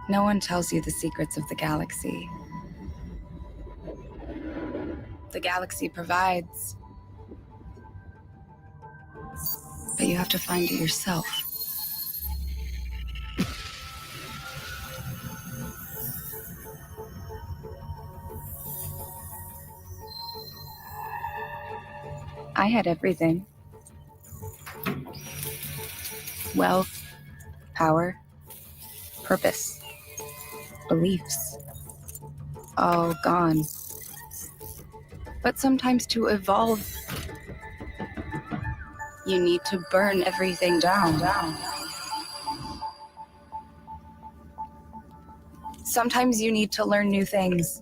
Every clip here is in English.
No one tells you the secrets of the galaxy. The galaxy provides, but you have to find it yourself. I had everything. Wealth, power, purpose, beliefs. All gone. But sometimes to evolve, you need to burn everything down. Sometimes you need to learn new things.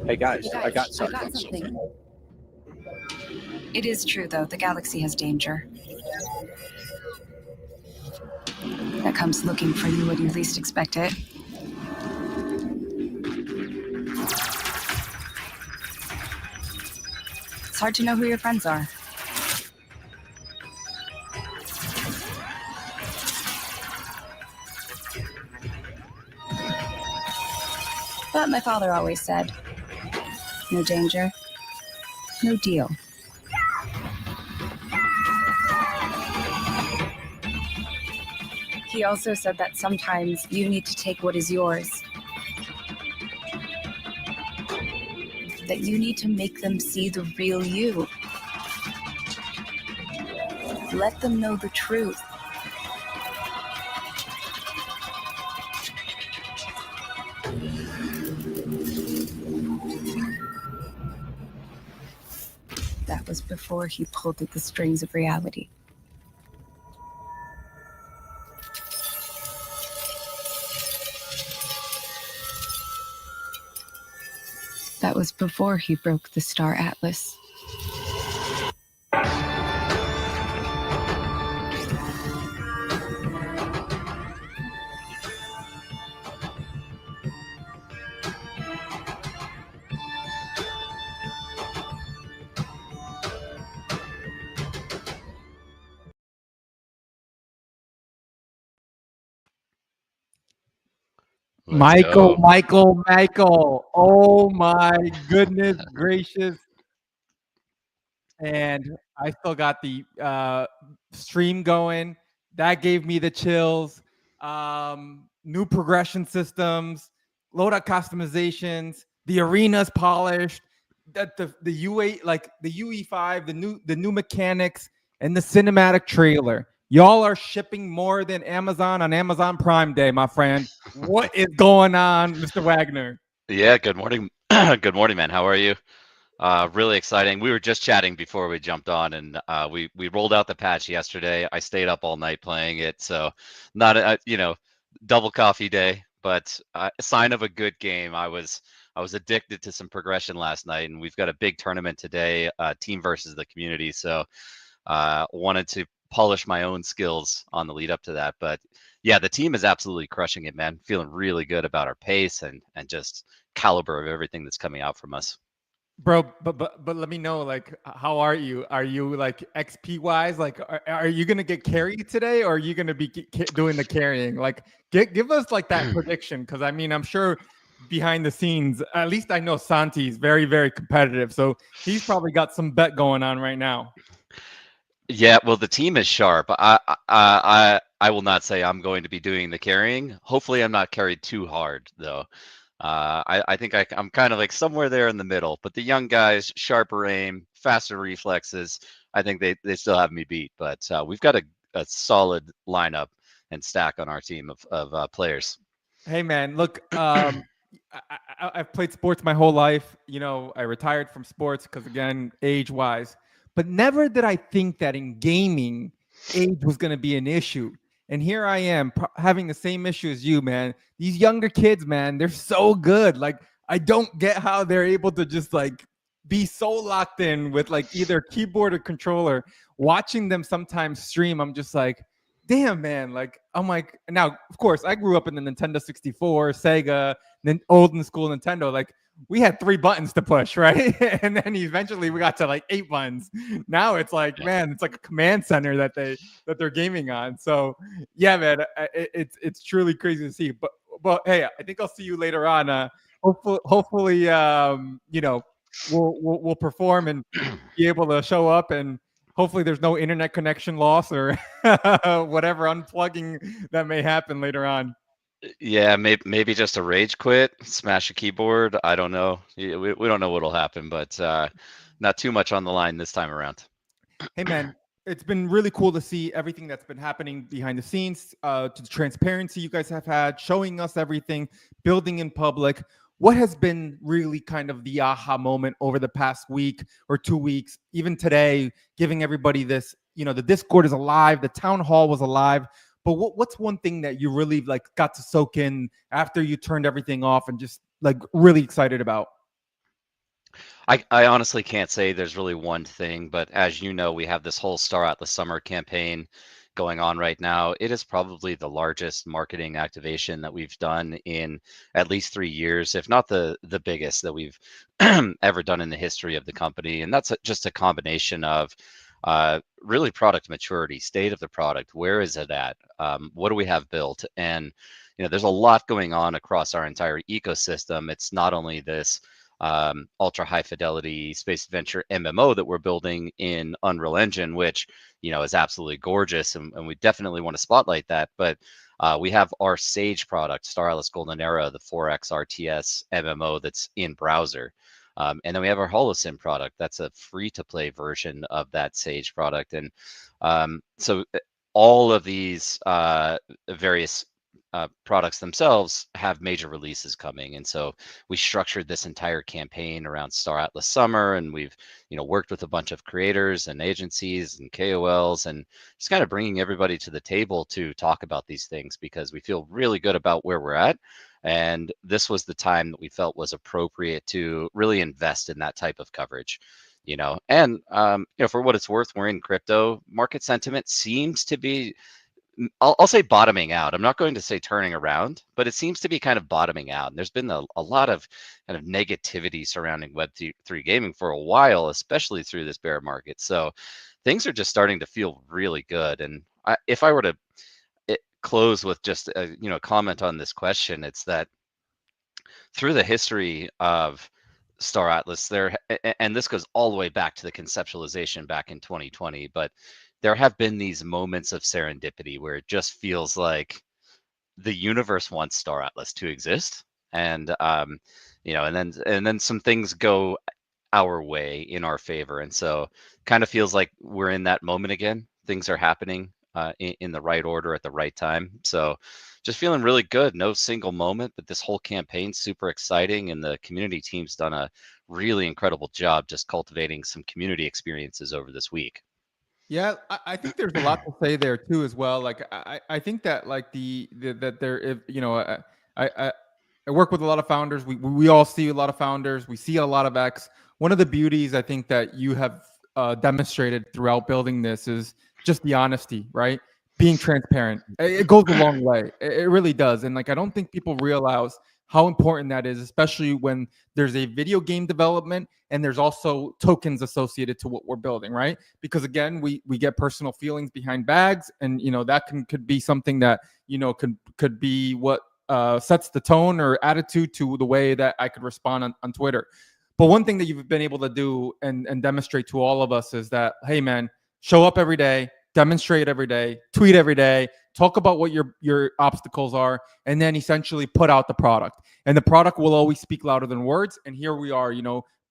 Hey guys, I got something. It is true, though, the galaxy has danger. That comes looking for you when you least expect it. It's hard to know who your friends are. But my father always said, no danger, no deal. He also said that sometimes you need to take what is yours. That you need to make them see the real you. Let them know the truth. That was before he pulled at the strings of reality. That was before he broke the Star Atlas. Michael. Oh my goodness gracious. And I still got the stream going. That gave me the chills. New progression systems, loadout customizations, the arena's polished, the UA, like the UE5, the new mechanics, and the cinematic trailer. Y'all are shipping more than Amazon on Amazon Prime Day, my friend. What is going on, Mr. Wagner? Yeah, good morning. Good morning, man. How are you? Really exciting. We were just chatting before we jumped on, and we rolled out the patch yesterday. I stayed up all night playing it, so not a double coffee day, but a sign of a good game. I was addicted to some progression last night, and we've got a big tournament today, team versus the community. So wanted to polish my own skills on the lead up to that. But yeah, the team is absolutely crushing it, man. Feeling really good about our pace and just caliber of everything that's coming out from us. Bro, but let me know, like, how are you? Are you like XP wise? Like, are you gonna get carried today, or are you gonna be doing the carrying? Like, give us like that prediction, because I mean, I'm sure behind the scenes, at least I know Santi's very, very competitive, so he's probably got some bet going on right now. Yeah, well, the team is sharp. I will not say I'm going to be doing the carrying. Hopefully, I'm not carried too hard though. I think I'm kind of like somewhere there in the middle. But the young guys, sharper aim, faster reflexes. I think they still have me beat. But we've got a solid lineup and stack on our team of players. Hey man, look, I've played sports my whole life. You know, I retired from sports because, again, age-wise. But never did I think that in gaming, age was going to be an issue. And here I am having the same issue as you, man. These younger kids, man, they're so good. Like, I don't get how they're able to just like be so locked in with like either keyboard or controller. watching them sometimes stream, I'm just like, damn, man. Like, I'm like, now, of course, I grew up in the Nintendo 64, Sega, old and school Nintendo. Like, we had 3 buttons to push, right? And then eventually we got to like 8 buttons. Now it's like, man, it's like a command center that they're gaming on. So yeah, man, it's truly crazy to see. But hey, I think I'll see you later on. Hopefully, you know, we'll perform and be able to show up, and hopefully there's no internet connection loss or whatever unplugging that may happen later on. Yeah, maybe just a rage quit, smash a keyboard. I don't know. We don't know what'll happen, but not too much on the line this time around. Hey, man, it's been really cool to see everything that's been happening behind the scenes, to the transparency you guys have had, showing us everything, building in public. What has been really kind of the aha moment over the past week or 2 weeks, even today, giving everybody this, you know, the Discord is alive, the town hall was alive. But what's one thing that you really like got to soak in after you turned everything off and just like really excited about? I honestly can't say there's really one thing, but as you know, we have this whole Star Atlas Summer campaign going on right now. It is probably the largest marketing activation that we've done in at least 3 years, if not the biggest that we've ever done in the history of the company. And that's just a combination of really product maturity, state of the product, where is it at, what do we have built, and there's a lot going on across our entire ecosystem. It's not only this ultra high fidelity space adventure MMO that we're building in Unreal Engine, which is absolutely gorgeous, and we definitely want to spotlight that, but we have our Sage product, Star Atlas Golden Era, the 4X RTS MMO that's in browser. And then we have our HoloSim product. That's a free-to-play version of that Sage product. And so all of these various products themselves have major releases coming. And so we structured this entire campaign around Star Atlas Summer, and we've worked with a bunch of creators and agencies and KOLs, and just kind of bringing everybody to the table to talk about these things, because we feel really good about where we're at. And this was the time that we felt was appropriate to really invest in that type of coverage, and for what it's worth, we're in crypto. Market sentiment seems to be, I'll say, bottoming out. I'm not going to say turning around, but it seems to be kind of bottoming out. And there's been a lot of kind of negativity surrounding Web3 gaming for a while, especially through this bear market. So things are just starting to feel really good. And if I were to close with just a comment on this question, it's that through the history of Star Atlas, and this goes all the way back to the conceptualization back in 2020, but there have been these moments of serendipity where it just feels like the universe wants Star Atlas to exist, and and then some things go our way in our favor, and so kind of feels like we're in that moment again. Things are happening in the right order at the right time. So just feeling really good. No single moment, but this whole campaign's super exciting, and the community team's done a really incredible job just cultivating some community experiences over this week. Yeah, I think there's a lot to say there too as well. Like I think that like that there, if I work with a lot of founders. We all see a lot of founders. We see a lot of X. One of the beauties I think that you have demonstrated throughout building this is just the honesty, right? Being transparent. It goes a long way. It really does. And like I don't think people realize how important that is, especially when there's a video game development and there's also tokens associated to what we're building, right? Because again, we get personal feelings behind bags, and that could be something that could be what sets the tone or attitude to the way that I could respond on Twitter. But one thing that you've been able to do and demonstrate to all of us is that, hey man, show up every day, demonstrate every day, tweet every day, talk about what your obstacles are, and then essentially put out the product. And the product will always speak louder than words. And here we are,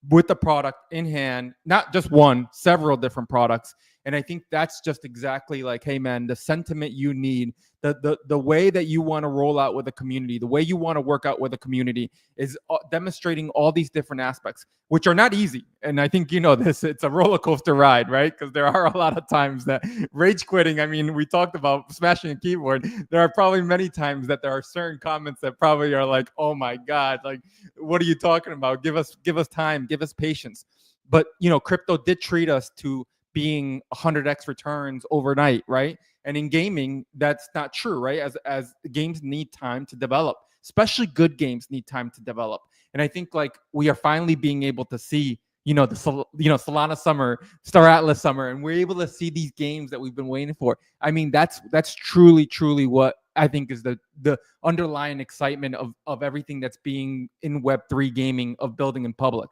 with the product in hand, not just one, several different products. And I think that's just exactly like, hey man, the sentiment you need, the way that you want to roll out with a community, the way you want to work out with a community is demonstrating all these different aspects, which are not easy. And I think this, it's a roller coaster ride, right? Because there are a lot of times that rage quitting, I mean, we talked about smashing a keyboard. There are probably many times that there are certain comments that probably are like, oh my God, like, what are you talking about? Give us time, give us patience. But, crypto did treat us to being 100x returns overnight, right? And in gaming, that's not true, right? As games need time to develop, especially good games need time to develop. And I think like we are finally being able to see, Solana Summer, Star Atlas Summer, and we're able to see these games that we've been waiting for. I mean, that's truly what I think is the underlying excitement of everything that's being in Web3 gaming, of building in public.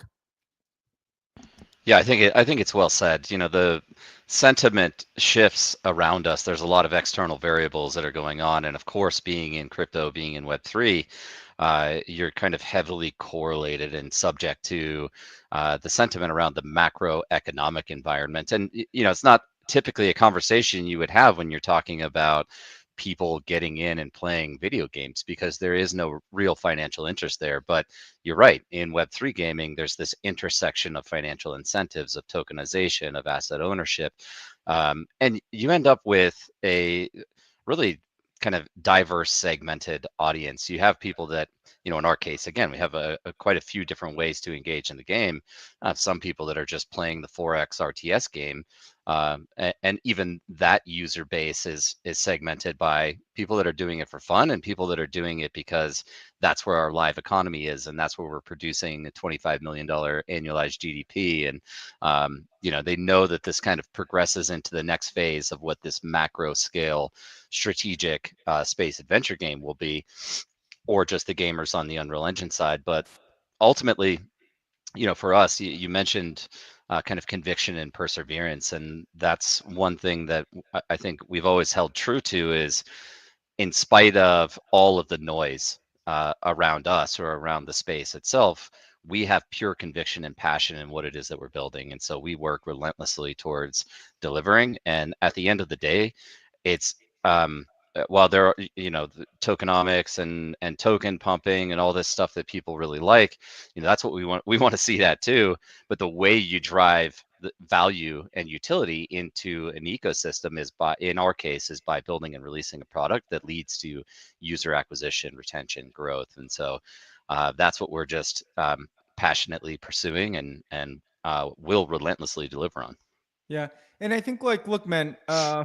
Yeah, I think it's well said. You know, the sentiment shifts around us. There's a lot of external variables that are going on, and of course, being in crypto, being in Web3, you're kind of heavily correlated and subject to the sentiment around the macroeconomic environment. And you know, it's not typically a conversation you would have when you're talking about people getting in and playing video games, because there is no real financial interest there. But you're right, in Web3 gaming, there's this intersection of financial incentives, of tokenization, of asset ownership. And you end up with a really kind of diverse, segmented audience. You have people that, you know, in our case, again, we have quite a few different ways to engage in the game. Some people that are just playing the Forex RTS game, and even that user base is segmented by people that are doing it for fun and people that are doing it because that's where our live economy is, and that's where we're producing a $25 million annualized GDP. And you know, they know that this kind of progresses into the next phase of what this macro scale strategic space adventure game will be, or just the gamers on the Unreal Engine side. But ultimately, you know, for us, you mentioned kind of conviction and perseverance, and that's one thing that I think we've always held true to, is in spite of all of the noise around us or around the space itself, we have pure conviction and passion in what it is that we're building. And so we work relentlessly towards delivering. And at the end of the day, it's while there are, you know, the tokenomics and token pumping and all this stuff that people really like, you know, that's what we want to see that too. But the way you drive the value and utility into an ecosystem is by, in our case, is by building and releasing a product that leads to user acquisition, retention, growth. And so that's what we're just passionately pursuing, and will relentlessly deliver on. Yeah. And I think like, look, man,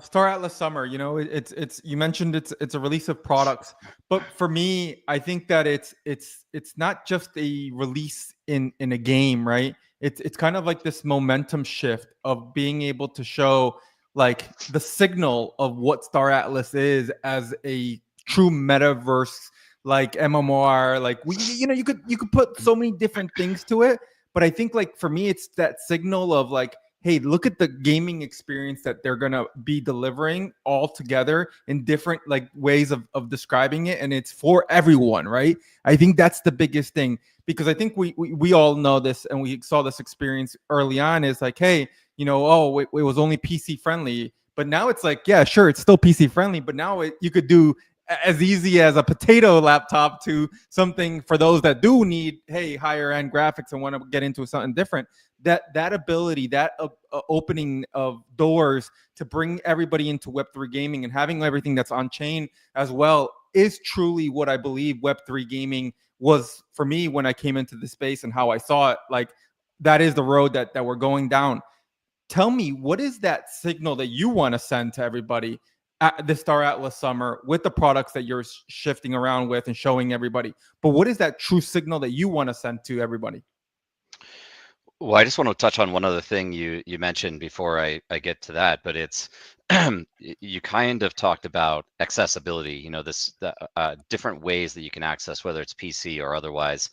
Star Atlas Summer, you know, it's you mentioned it's a release of products, but for me, I think that it's not just a release in a game, right? It's kind of like this momentum shift of being able to show like the signal of what Star Atlas is as a true metaverse, like MMOR. Like you know, you could put so many different things to it, but I think like for me, it's that signal of like, hey, look at the gaming experience that they're going to be delivering all together in different like ways of describing it. And it's for everyone, right? I think that's the biggest thing, because I think we all know this, and we saw this experience early on, is like, hey, you know, oh, it was only PC friendly. But now it's like, yeah, sure, it's still PC friendly, but now you could do as easy as a potato laptop to something for those that do need, hey, higher end graphics and want to get into something different. That ability, that opening of doors to bring everybody into Web3 gaming and having everything that's on chain as well is truly what I believe Web3 gaming was for me when I came into the space, and how I saw it. Like, that is the road that we're going down. Tell me, what is that signal that you want to send to everybody at the Star Atlas Summer with the products that you're shifting around with and showing everybody? But what is that true signal that you want to send to everybody? Well, I just want to touch on one other thing you mentioned before I get to that, but it's you kind of talked about accessibility, you know, different ways that you can access, whether it's PC or otherwise.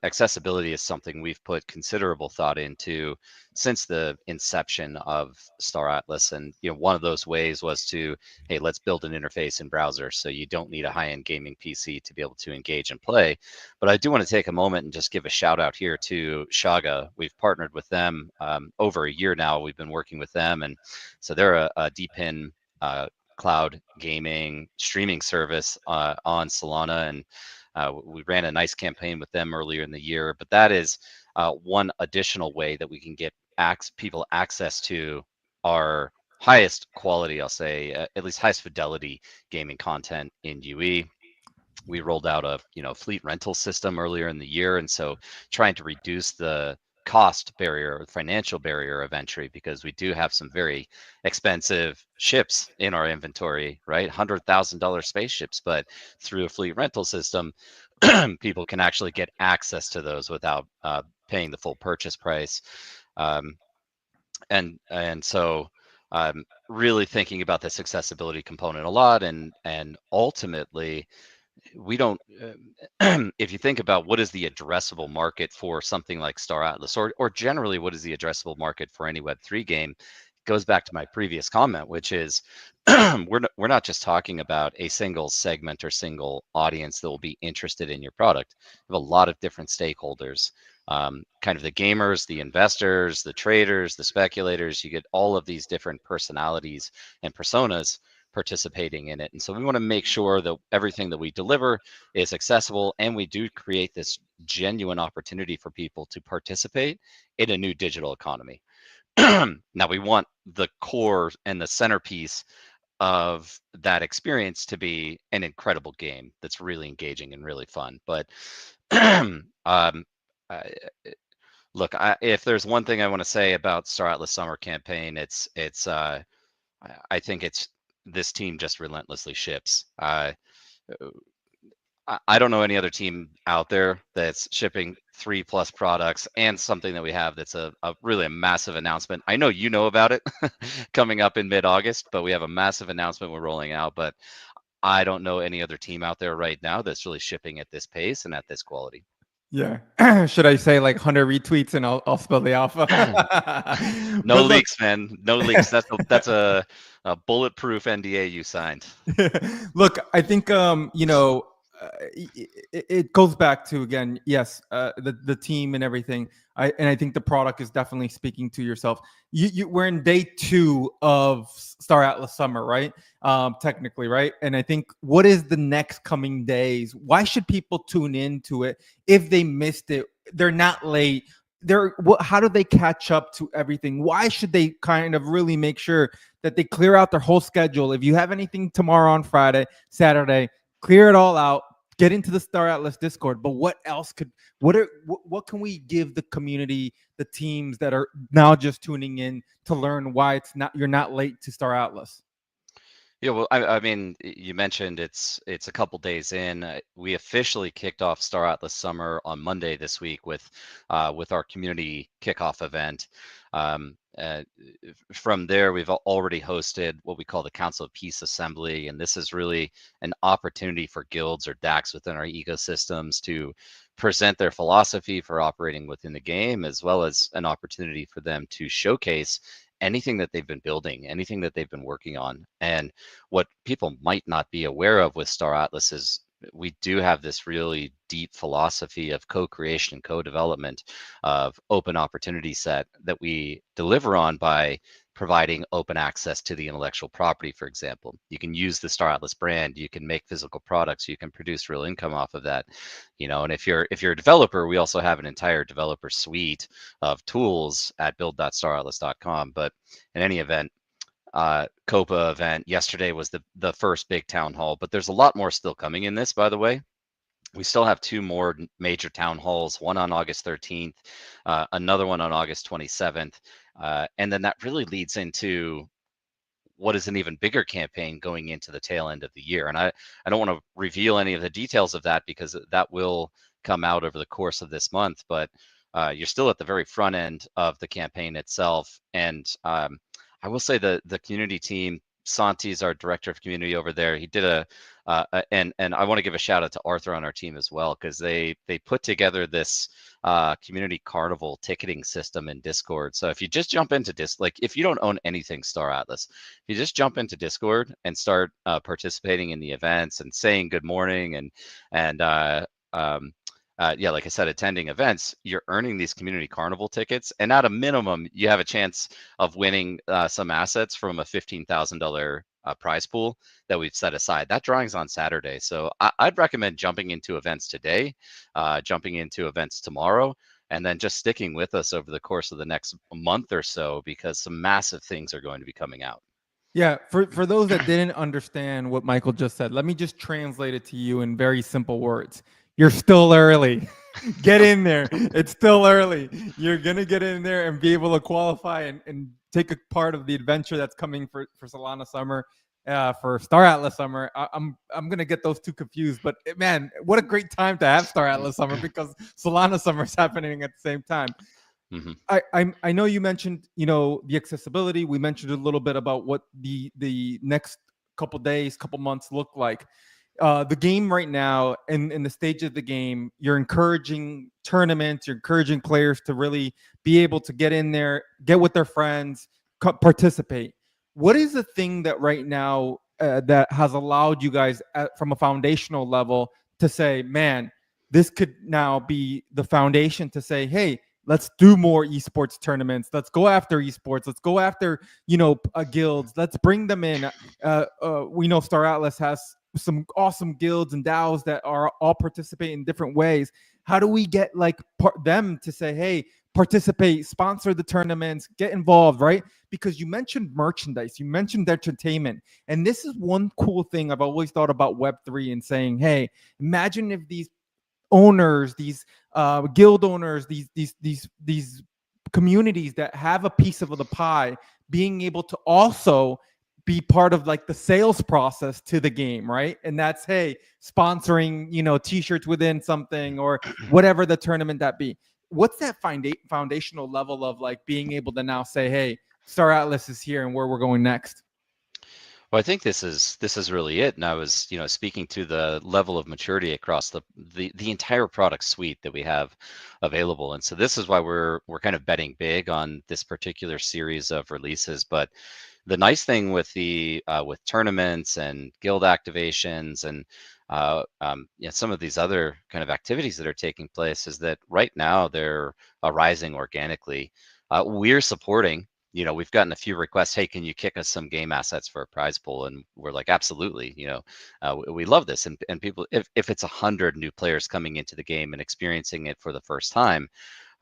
Accessibility is something we've put considerable thought into since the inception of Star Atlas. And, you know, one of those ways was to, hey, let's build an interface in browser so you don't need a high-end gaming PC to be able to engage and play. But I do want to take a moment and just give a shout out here to Shaga. We've partnered with them over a year now. We've been working with them. And so they're a DePIN cloud gaming streaming service on Solana. And we ran a nice campaign with them earlier in the year, but that is one additional way that we can get people access to our highest quality, I'll say, at least highest fidelity gaming content in UE. We rolled out a fleet rental system earlier in the year, and so trying to reduce the cost barrier, financial barrier of entry, because we do have some very expensive ships in our inventory, right? $100,000 spaceships, but through a fleet rental system, people can actually get access to those without paying the full purchase price. And so really thinking about this accessibility component a lot, and ultimately we don't if you think about what is the addressable market for something like Star Atlas, or generally what is the addressable market for any Web3 game, it goes back to my previous comment, which is we're not just talking about a single segment or single audience that will be interested in your product. We have a lot of different stakeholders, kind of the gamers, the investors, the traders, the speculators. You get all of these different personalities and personas participating in it. And so we want to make sure that everything that we deliver is accessible, and we do create this genuine opportunity for people to participate in a new digital economy. Now, we want the core and the centerpiece of that experience to be an incredible game that's really engaging and really fun. But look, if there's one thing I want to say about Star Atlas Summer Campaign, it's I think it's this team just relentlessly ships. I don't know any other team out there that's shipping 3+ products and something that we have that's a really a massive announcement. I know you know about it coming up in mid-August, but we have a massive announcement we're rolling out. But I don't know any other team out there right now that's really shipping at this pace and at this quality. Yeah. Should I say like 100 retweets and I'll spell the alpha? No leaks, man. No leaks. That's a bulletproof NDA you signed. Look, I think it goes back to, again, yes, the team and everything. I think the product is definitely speaking to yourself. We're in day 2 of Star Atlas Summer, right? Technically, right? And I think, what is the next coming days? Why should people tune into it if they missed it? They're not late. How do they catch up to everything? Why should they kind of really make sure that they clear out their whole schedule? If you have anything tomorrow, on Friday, Saturday, clear it all out, get into the Star Atlas Discord. But what else what can we give the community, the teams that are now just tuning in, to learn why you're not late to Star Atlas? Yeah, well, I mean, you mentioned it's a couple days in. We officially kicked off Star Atlas Summer on Monday this week with our community kickoff event. From there, we've already hosted what we call the Council of Peace Assembly, and this is really an opportunity for guilds or DACs within our ecosystems to present their philosophy for operating within the game, as well as an opportunity for them to showcase anything that they've been building, anything that they've been working on. And what people might not be aware of with Star Atlas is we do have this really deep philosophy of co-creation and co-development, of open opportunity set that we deliver on by providing open access to the intellectual property. For example, you can use the Star Atlas brand, you can make physical products, you can produce real income off of that, and if you're a developer, we also have an entire developer suite of tools at build.staratlas.com. But in any event, COPA event yesterday was the first big town hall, but there's a lot more still coming in this, by the way. We still have 2 more major town halls, one on August 13th, another one on August 27th. And then that really leads into what is an even bigger campaign going into the tail end of the year. And I don't want to reveal any of the details of that, because that will come out over the course of this month. But you're still at the very front end of the campaign itself. And I will say the community team, Santi's our director of community over there. He did and I want to give a shout out to Arthur on our team as well, because they put together this community carnival ticketing system in Discord. So if you just jump into if you don't own anything Star Atlas, if you just jump into Discord and start participating in the events and saying good morning and like I said, attending events, you're earning these community carnival tickets, and at a minimum, you have a chance of winning some assets from a $15,000 prize pool that we've set aside. That drawing's on Saturday, so I'd recommend jumping into events today, jumping into events tomorrow, and then just sticking with us over the course of the next month or so, because some massive things are going to be coming out. Yeah, for those that didn't understand what Michael just said, let me just translate it to you in very simple words. You're still early. Get in there. It's still early. You're gonna get in there and be able to qualify and take a part of the adventure that's coming for Solana Summer, for Star Atlas Summer. I'm gonna get those two confused, but man, what a great time to have Star Atlas Summer because Solana Summer is happening at the same time. Mm-hmm. I know you mentioned, the accessibility. We mentioned a little bit about what the next couple days, couple months look like. The game right now, in the stage of the game, you're encouraging tournaments, you're encouraging players to really be able to get in there, get with their friends, participate. What is the thing that right now that has allowed you guys from a foundational level to say, man, this could now be the foundation to say, hey, let's do more esports tournaments. Let's go after esports. Let's go after, guilds. Let's bring them in. We know Star Atlas has some awesome guilds and DAOs that are all participate in different ways. How do we get them to say, hey, participate, sponsor the tournaments, get involved, right? Because you mentioned merchandise, you mentioned entertainment. And this is one cool thing I've always thought about Web3 and saying, hey, imagine if these owners, these guild owners, these communities that have a piece of the pie, being able to also be part of the sales process to the game, right? And that's, hey, sponsoring, t-shirts within something or whatever the tournament that be. What's that foundational level of being able to now say, hey, Star Atlas is here and where we're going next? Well, I think this is really it. And I was, speaking to the level of maturity across the entire product suite that we have available. And so this is why we're kind of betting big on this particular series of releases. But the nice thing with with tournaments and guild activations and some of these other kind of activities that are taking place is that right now they're arising organically. We're supporting. We've gotten a few requests. Hey, can you kick us some game assets for a prize pool? And we're like, absolutely. We love this. And people, if it's 100 new players coming into the game and experiencing it for the first time,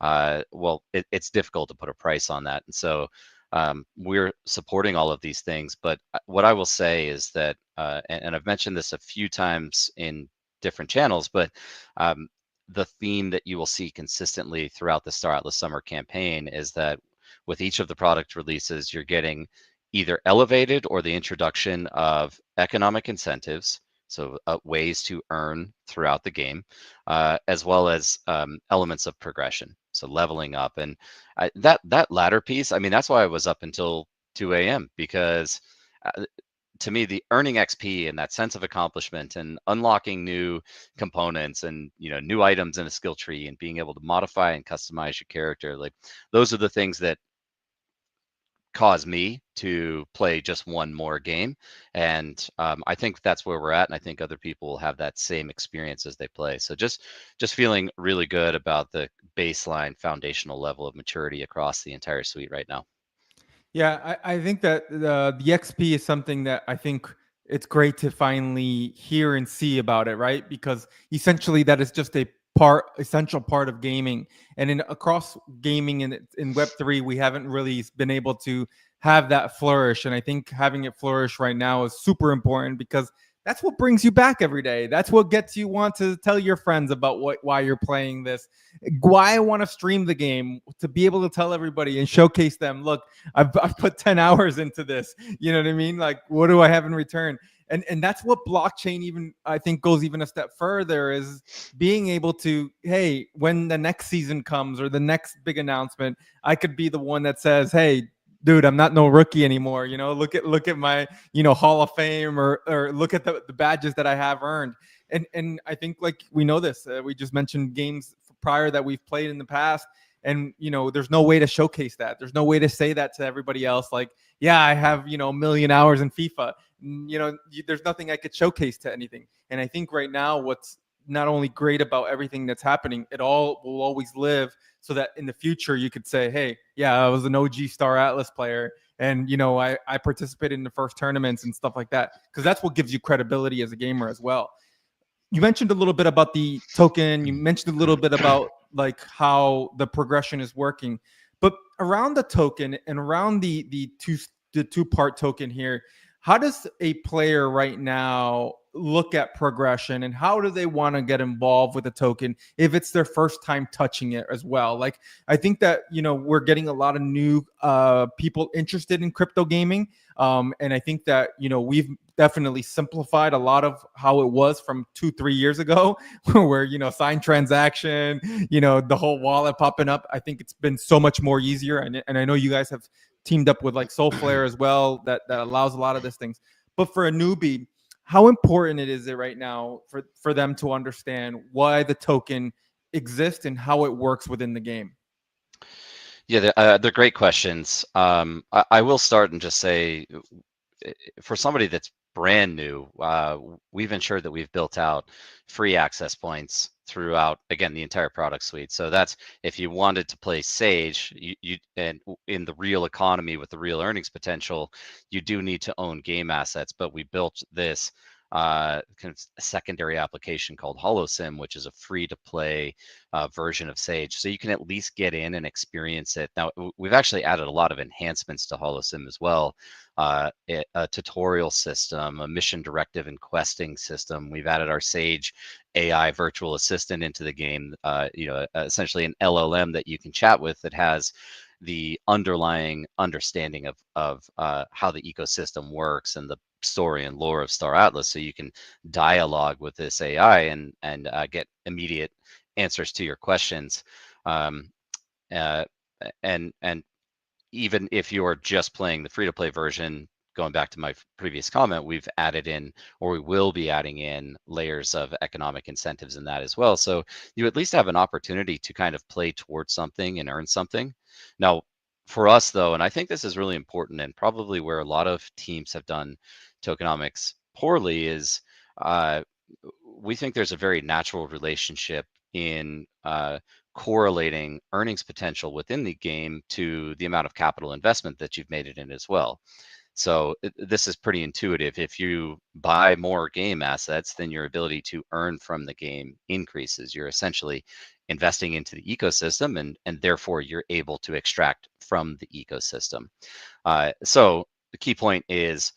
it's difficult to put a price on that. And so we're supporting all of these things. But what I will say is that, and I've mentioned this a few times in different channels, but the theme that you will see consistently throughout the Star Atlas Summer campaign is that with each of the product releases, you're getting either elevated or the introduction of economic incentives, so ways to earn throughout the game, as well as elements of progression, so leveling up. And that latter piece, I mean, that's why I was up until 2 a.m. because to me, the earning XP and that sense of accomplishment and unlocking new components and new items in a skill tree and being able to modify and customize your character, those are the things that cause me to play just one more game. And I think that's where we're at, and I think other people will have that same experience as they play. So just feeling really good about the baseline foundational level of maturity across the entire suite right now. Yeah, I think that the XP is something that I think it's great to finally hear and see about it, right? Because essentially that is just a essential part of gaming. And across gaming in Web3, we haven't really been able to have that flourish. And I think having it flourish right now is super important because that's what brings you back every day. That's what gets you want to tell your friends about why you're playing this, why I want to stream the game, to be able to tell everybody and showcase them. Look, I've put 10 hours into this. You know what I mean? What do I have in return? And that's what blockchain even, I think, goes even a step further, is being able to, hey, when the next season comes or the next big announcement, I could be the one that says, hey, dude, I'm not no rookie anymore. Look at my, Hall of Fame or look at the badges that I have earned. And I think we know this, we just mentioned games prior that we've played in the past. And, there's no way to showcase that. There's no way to say that to everybody else. Yeah, I have, a million hours in FIFA. There's nothing I could showcase to anything. And I think right now what's not only great about everything that's happening, it all will always live so that in the future you could say, hey, yeah, I was an OG Star Atlas player. And, I participated in the first tournaments and stuff like that, because that's what gives you credibility as a gamer as well. You mentioned a little bit about the token. You mentioned a little bit about how the progression is working, but around the token and around the two-part token here, how does a player right now look at progression, and how do they want to get involved with the token if it's their first time touching it as well? Like, I think that, we're getting a lot of new people interested in crypto gaming. And I think that, we've definitely simplified a lot of how it was from 2-3 years ago, where, sign transaction, the whole wallet popping up. I think it's been so much more easier. And I know you guys have teamed up with like Solflare as well, that allows a lot of these things. But for a newbie, how important is it right now for them to understand why the token exists and how it works within the game? Yeah, they're great questions. I will start and just say, for somebody that's brand new, we've ensured that we've built out free access points throughout, again, the entire product suite. So that's if you wanted to play Sage, and in the real economy with the real earnings potential, you do need to own game assets. But we built this kind of secondary application called HoloSim, which is a free-to-play version of Sage. So you can at least get in and experience it. Now, we've actually added a lot of enhancements to HoloSim as well. A tutorial system, a mission directive and questing system. We've added our Sage AI virtual assistant into the game, essentially an LLM that you can chat with that has the underlying understanding of how the ecosystem works and the story and lore of Star Atlas, so you can dialogue with this AI and get immediate answers to your questions. And even if you're just playing the free-to-play version, going back to my previous comment, we've added in, or we will be adding in, layers of economic incentives in that as well. So you at least have an opportunity to kind of play towards something and earn something. Now, for us though, and I think this is really important and probably where a lot of teams have done tokenomics poorly, is we think there's a very natural relationship in correlating earnings potential within the game to the amount of capital investment that you've made it in as well. So this is pretty intuitive. If you buy more game assets, then your ability to earn from the game increases. You're essentially investing into the ecosystem, and therefore you're able to extract from the ecosystem. So the key point is,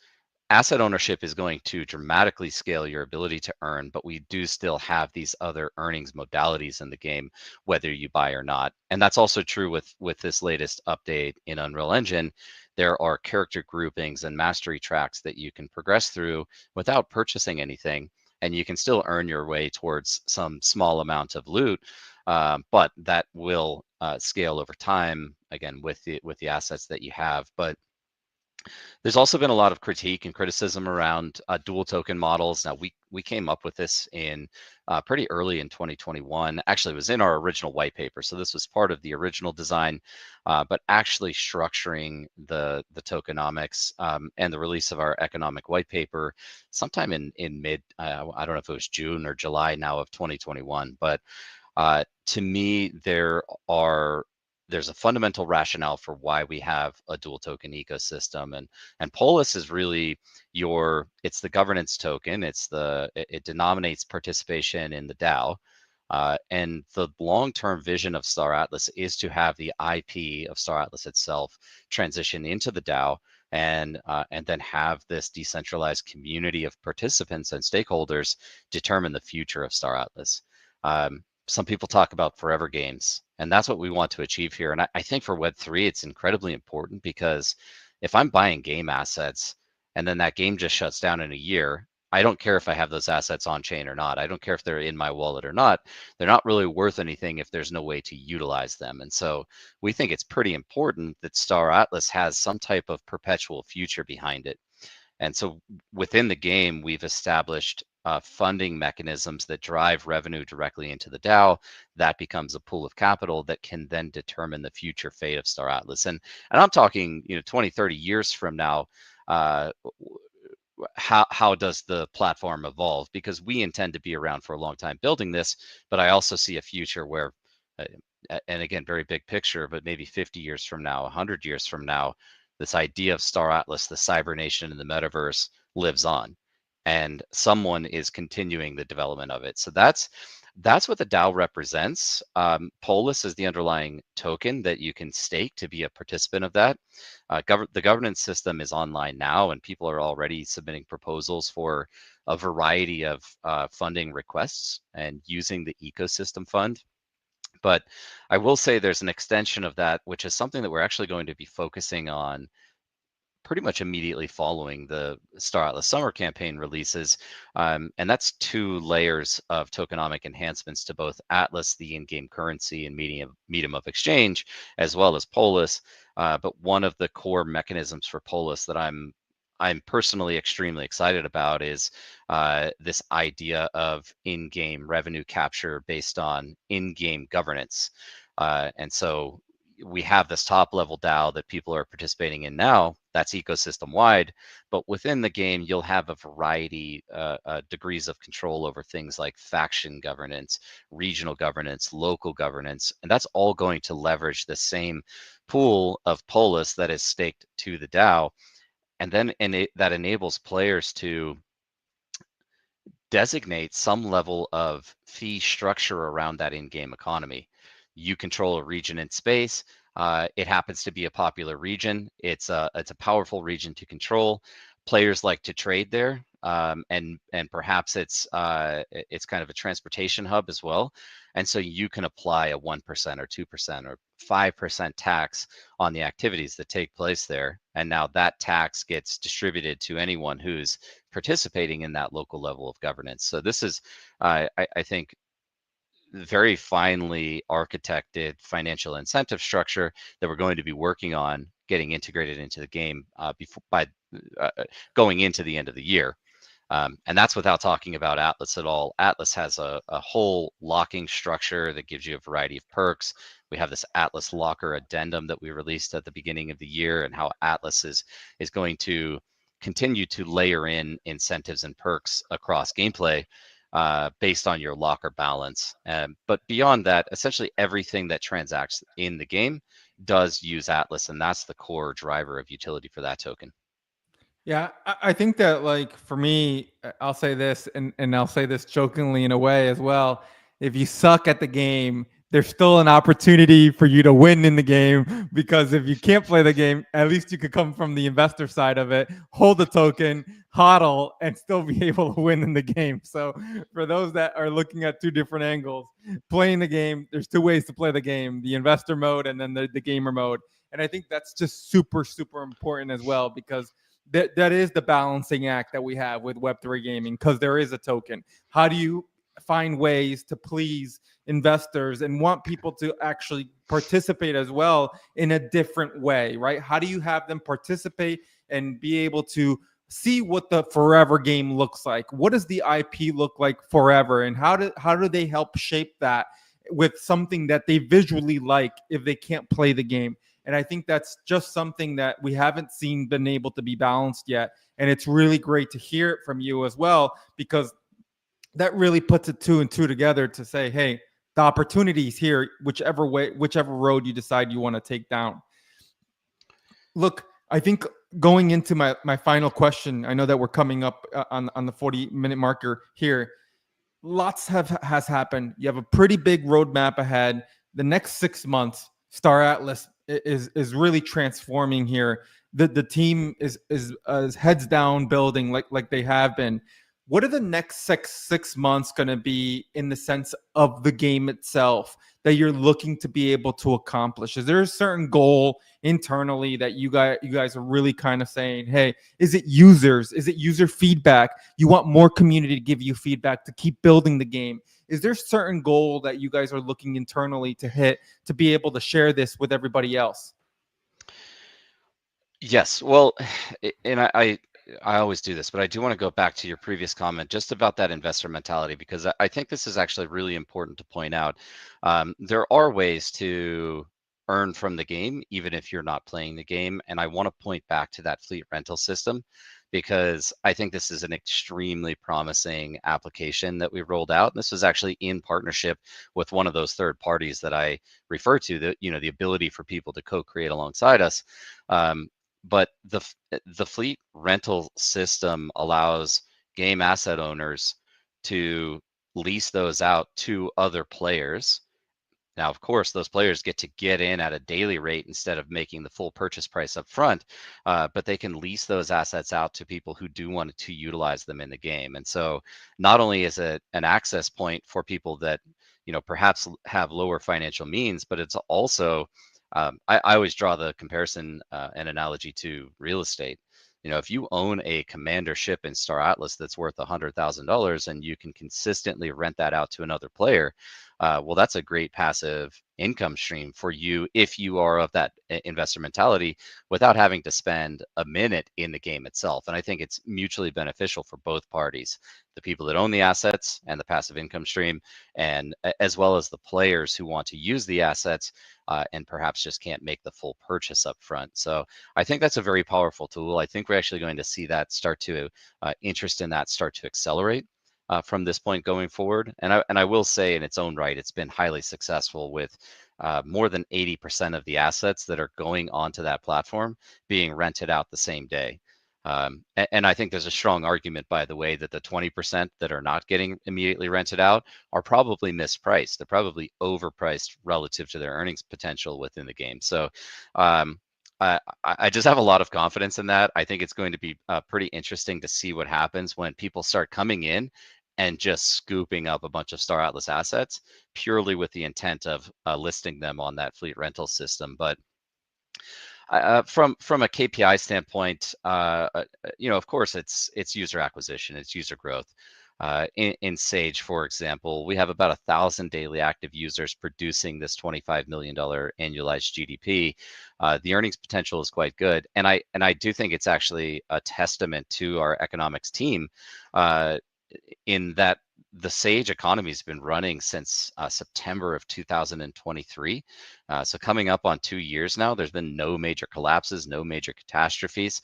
asset ownership is going to dramatically scale your ability to earn, but we do still have these other earnings modalities in the game, whether you buy or not. And that's also true with this latest update in Unreal Engine. There are character groupings and mastery tracks that you can progress through without purchasing anything, and you can still earn your way towards some small amount of loot, but that will scale over time, again, with the assets that you have. But there's also been a lot of critique and criticism around dual token models. Now, we came up with this in pretty early in 2021. Actually, it was in our original white paper, so this was part of the original design. But actually structuring the tokenomics and the release of our economic white paper sometime in mid, I don't know if it was June or July now of 2021. But to me, there's a fundamental rationale for why we have a dual token ecosystem, and Polis is really it's the governance token. It denominates participation in the DAO, and the long-term vision of Star Atlas is to have the IP of Star Atlas itself transition into the DAO, and then have this decentralized community of participants and stakeholders determine the future of Star Atlas. Some people talk about forever games, and that's what we want to achieve here. And I think for Web3, it's incredibly important, because if I'm buying game assets and then that game just shuts down in a year, I don't care if I have those assets on chain or not. I don't care if they're in my wallet or not. They're not really worth anything if there's no way to utilize them. And so we think it's pretty important that Star Atlas has some type of perpetual future behind it. And so within the game, we've established funding mechanisms that drive revenue directly into the DAO. That becomes a pool of capital that can then determine the future fate of Star Atlas. And I'm talking, 20, 30 years from now, how does the platform evolve? Because we intend to be around for a long time building this, but I also see a future where, and again, very big picture, but maybe 50 years from now, 100 years from now, this idea of Star Atlas, the cyber nation and the metaverse, lives on, and someone is continuing the development of it. So that's that's what the DAO represents. Polis is the underlying token that you can stake to be a participant of that. The governance system is online now, and people are already submitting proposals for a variety of funding requests and using the ecosystem fund. But I will say there's an extension of that, which is something that we're actually going to be focusing on pretty much immediately following the Star Atlas Summer Campaign releases. And that's 2 layers of tokenomic enhancements to both Atlas, the in-game currency and medium of exchange, as well as Polis. But one of the core mechanisms for Polis that I'm personally extremely excited about is this idea of in-game revenue capture based on in-game governance. And so we have this top level DAO that people are participating in now. That's ecosystem wide, but within the game, you'll have a variety degrees of control over things like faction governance, regional governance, local governance, and that's all going to leverage the same pool of Polis that is staked to the DAO. And then that enables players to designate some level of fee structure around that in-game economy. You control a region in space. It happens to be a popular region. It's a powerful region to control. Players like to trade there, and perhaps it's kind of a transportation hub as well. And so you can apply a 1% or 2% or 5% tax on the activities that take place there. And now that tax gets distributed to anyone who's participating in that local level of governance. So this is, I think, very finely architected financial incentive structure that we're going to be working on getting integrated into the game going into the end of the year. And that's without talking about Atlas at all. Atlas has a whole locking structure that gives you a variety of perks. We have this Atlas Locker addendum that we released at the beginning of the year, and how Atlas is going to continue to layer in incentives and perks across gameplay based on your locker balance. But beyond that, essentially everything that transacts in the game does use Atlas, and that's the core driver of utility for that token. Yeah, I think that, like, for me, I'll say this, and I'll say this jokingly in a way as well. If you suck at the game, there's still an opportunity for you to win in the game, because if you can't play the game, at least you could come from the investor side of it, hold the token, hodl, and still be able to win in the game. So for those that are looking at 2 different angles, playing the game, there's 2 ways to play the game: the investor mode and then the gamer mode. And I think that's just super, super important as well, because that is the balancing act that we have with Web3 gaming, because there is a token. How do you find ways to please investors and want people to actually participate as well in a different way, right? How do you have them participate and be able to see what the forever game looks like? What does the IP look like forever? And how do they help shape that with something that they visually like if they can't play the game? And I think that's just something that we haven't been able to be balanced yet. And it's really great to hear it from you as well, because that really puts it 2 and 2 together to say, hey, the opportunities here, whichever road you decide you want to take down. Look, I think going into my final question, I know that we're coming up on the 40-minute marker here. Lots has happened. You have a pretty big roadmap ahead. The next 6 months, Star Atlas is really transforming here. The team is heads down building like they have been. What are the next six months going to be in the sense of the game itself that you're looking to be able to accomplish? Is there a certain goal internally that you guys are really kind of saying, hey, is it users? Is it user feedback? You want more community to give you feedback to keep building the game? Is there a certain goal that you guys are looking internally to hit to be able to share this with everybody else? Yes. Well, and I always do this, but I do want to go back to your previous comment just about that investor mentality, because I think this is actually really important to point out. There are ways to earn from the game, even if you're not playing the game. And I want to point back to that fleet rental system, because I think this is an extremely promising application that we rolled out. And this was actually in partnership with one of those third parties that I refer to, the ability for people to co-create alongside us. But the fleet rental system allows game asset owners to lease those out to other players. Now, of course, those players get to get in at a daily rate instead of making the full purchase price up front, but they can lease those assets out to people who do want to utilize them in the game. And so not only is it an access point for people that, perhaps have lower financial means, but it's also, I always draw the comparison and analogy to real estate. If you own a commander ship in Star Atlas that's worth $100,000 and you can consistently rent that out to another player, well, that's a great passive income stream for you if you are of that investor mentality without having to spend a minute in the game itself. And I think it's mutually beneficial for both parties, the people that own the assets and the passive income stream, and as well as the players who want to use the assets and perhaps just can't make the full purchase up front. So I think that's a very powerful tool. I think we're actually going to see that start to interest in that start to accelerate from this point going forward. And I will say, in its own right, it's been highly successful with more than 80% of the assets that are going onto that platform being rented out the same day. And I think there's a strong argument, by the way, that the 20% that are not getting immediately rented out are probably mispriced. They're probably overpriced relative to their earnings potential within the game. So I just have a lot of confidence in that. I think it's going to be pretty interesting to see what happens when people start coming in and just scooping up a bunch of Star Atlas assets purely with the intent of listing them on that fleet rental system. But from a KPI standpoint, of course, it's user acquisition, it's user growth. In Sage, for example, we have about 1,000 daily active users producing this $25 million annualized GDP. The earnings potential is quite good, and I do think it's actually a testament to our economics team in that the Sage economy has been running since September of 2023. So coming up on 2 years now, there's been no major collapses, no major catastrophes.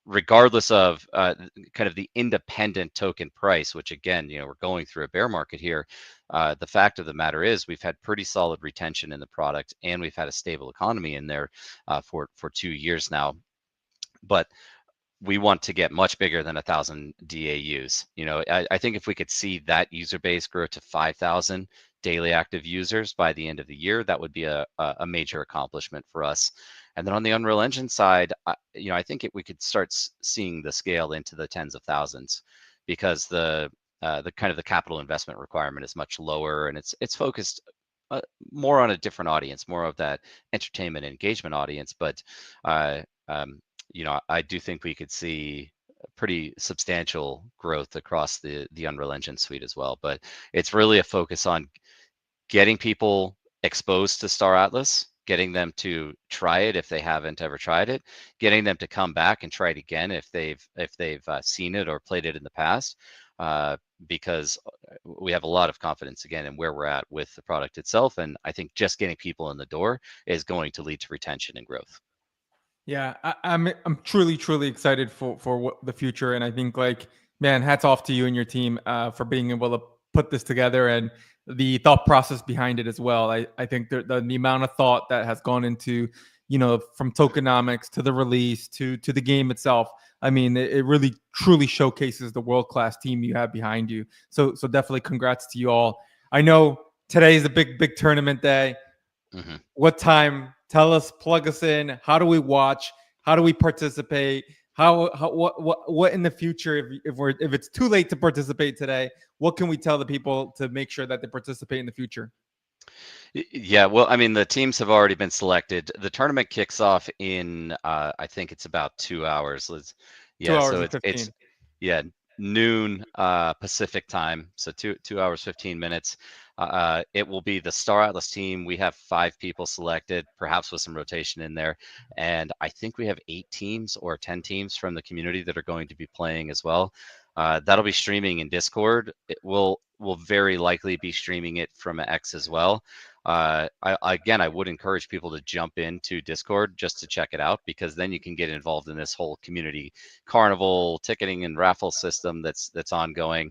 Regardless of kind of the independent token price, which again, we're going through a bear market here. The fact of the matter is we've had pretty solid retention in the product, and we've had a stable economy in there for 2 years now. But we want to get much bigger than 1,000 DAUs. I think if we could see that user base grow to 5,000 daily active users by the end of the year, that would be a major accomplishment for us. And then on the Unreal Engine side, I think we could start seeing the scale into the tens of thousands, because the kind of the capital investment requirement is much lower, and it's focused more on a different audience, more of that entertainment engagement audience. But I do think we could see pretty substantial growth across the Unreal Engine suite as well. But it's really a focus on getting people exposed to Star Atlas, getting them to try it if they haven't ever tried it, getting them to come back and try it again if they've seen it or played it in the past, because we have a lot of confidence again in where we're at with the product itself. And I think just getting people in the door is going to lead to retention and growth. Yeah, I'm truly excited for what the future, and I think, man, hats off to you and your team for being able to put this together, and the thought process behind it as well. I think the amount of thought that has gone into, from tokenomics to the release to the game itself. I mean, it really truly showcases the world-class team you have behind you. So definitely congrats to you all. I know today is a big tournament day. Mm-hmm. What time? Tell us, plug us in. How do we watch? How do we participate? What in the future, if it's too late to participate today, what can we tell the people to make sure that they participate in the future? Yeah, well, I mean, the teams have already been selected. The tournament kicks off in I think it's about 2 hours. 2 hours so it's noon Pacific time. So 2 hours 15 minutes. It will be the Star Atlas team. We have 5 people selected, perhaps with some rotation in there. And I think we have 8 teams or 10 teams from the community that are going to be playing as well. That'll be streaming in Discord. It will very likely be streaming it from X as well. I would encourage people to jump into Discord just to check it out, because then you can get involved in this whole community carnival ticketing and raffle system that's ongoing.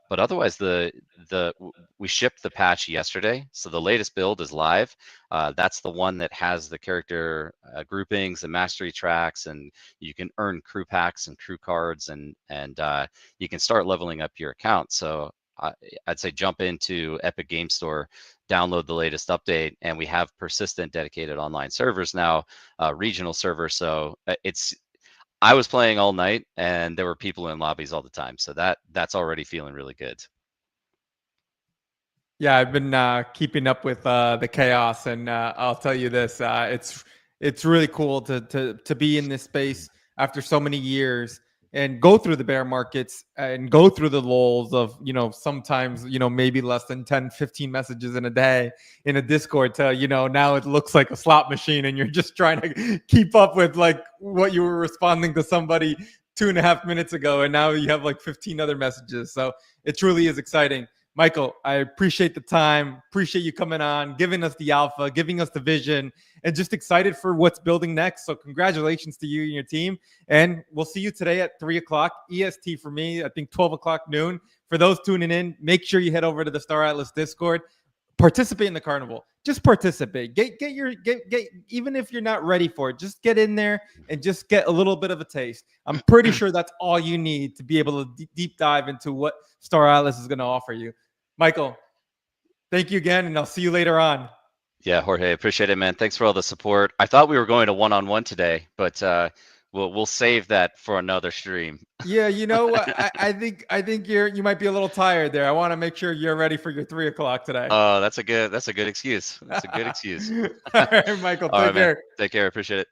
But otherwise, we shipped the patch yesterday, so the latest build is live. That's the one that has the character groupings and mastery tracks, and you can earn crew packs and crew cards, and you can start leveling up your account. So I'd say jump into Epic Game Store, download the latest update, and we have persistent dedicated online servers now, regional servers. So I was playing all night, and there were people in lobbies all the time. So that's already feeling really good. Yeah, I've been keeping up with the chaos, and I'll tell you this: it's really cool to be in this space after so many years and go through the bear markets and go through the lulls of, sometimes, maybe less than 10, 15 messages in a day in a Discord to, now it looks like a slot machine and you're just trying to keep up with like what you were responding to somebody 2.5 minutes ago. And now you have like 15 other messages. So it truly is exciting. Michael, I appreciate the time, appreciate you coming on, giving us the alpha, giving us the vision, and just excited for what's building next. So congratulations to you and your team. And we'll see you today at 3 o'clock EST for me, I think 12 o'clock noon. For those tuning in, make sure you head over to the Star Atlas Discord. Participate in the carnival. Just participate. Get even if you're not ready for it, just get in there and just get a little bit of a taste. I'm pretty sure that's all you need to be able to deep dive into what Star Atlas is going to offer you. Michael, thank you again, and I'll see you later on. Yeah, Jorge, appreciate it, man. Thanks for all the support. I thought we were going to one-on-one today, but we'll save that for another stream. Yeah, you know what? I think you might be a little tired there. I want to make sure you're ready for your 3 o'clock today. Oh, that's a good excuse. That's a good excuse. All right, Michael, All take right, care. man. Take care. Appreciate it.